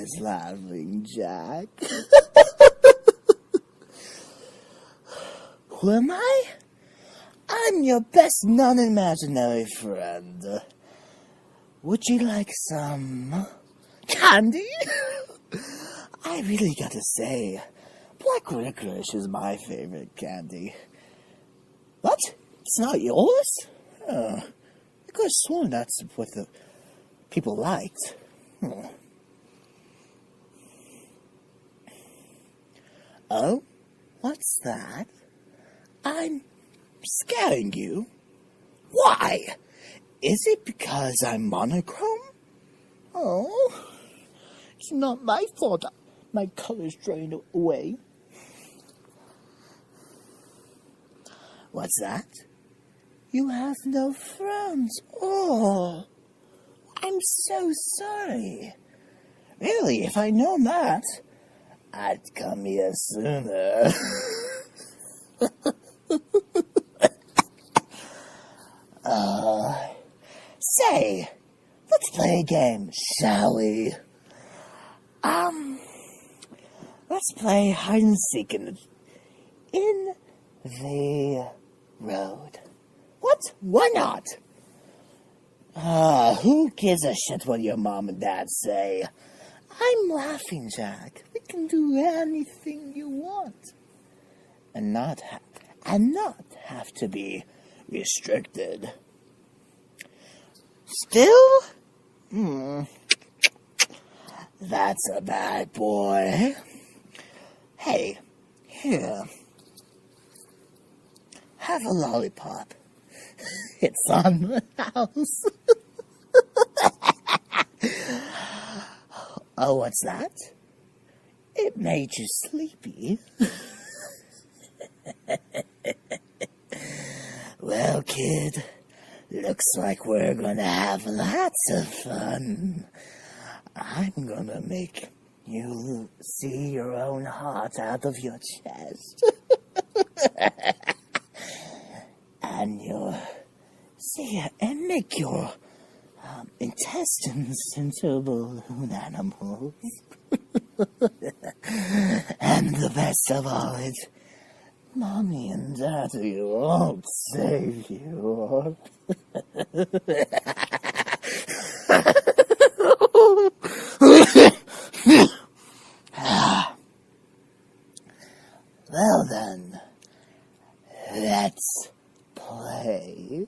is laughing, Jack? Who am I? I'm your best non-imaginary friend. Would you like some candy? I really gotta say, black licorice is my favorite candy. What? It's not yours? I could have sworn that's what the people liked. Oh? What's that? I'm scaring you? Why? Is it because I'm monochrome? Oh, it's not my fault my color's drained away. What's that? You have no friends. Oh, I'm so sorry. Really, if I'd known that, I'd come here sooner. Say, let's play a game, shall we? Let's play hide and seek in the road. What? Why not? Who gives a shit what your mom and dad say? I'm laughing, Jack. We can do anything you want. And not have to be restricted. Still? That's a bad boy. Hey, here. Have a lollipop. It's on the house. Oh, what's that? It made you sleepy. Well, kid, looks like we're gonna have lots of fun. I'm gonna make you see your own heart out of your chest. And make your intestines into balloon animals. And the best of all is, Mommy and Daddy won't save you. Well then, let's play.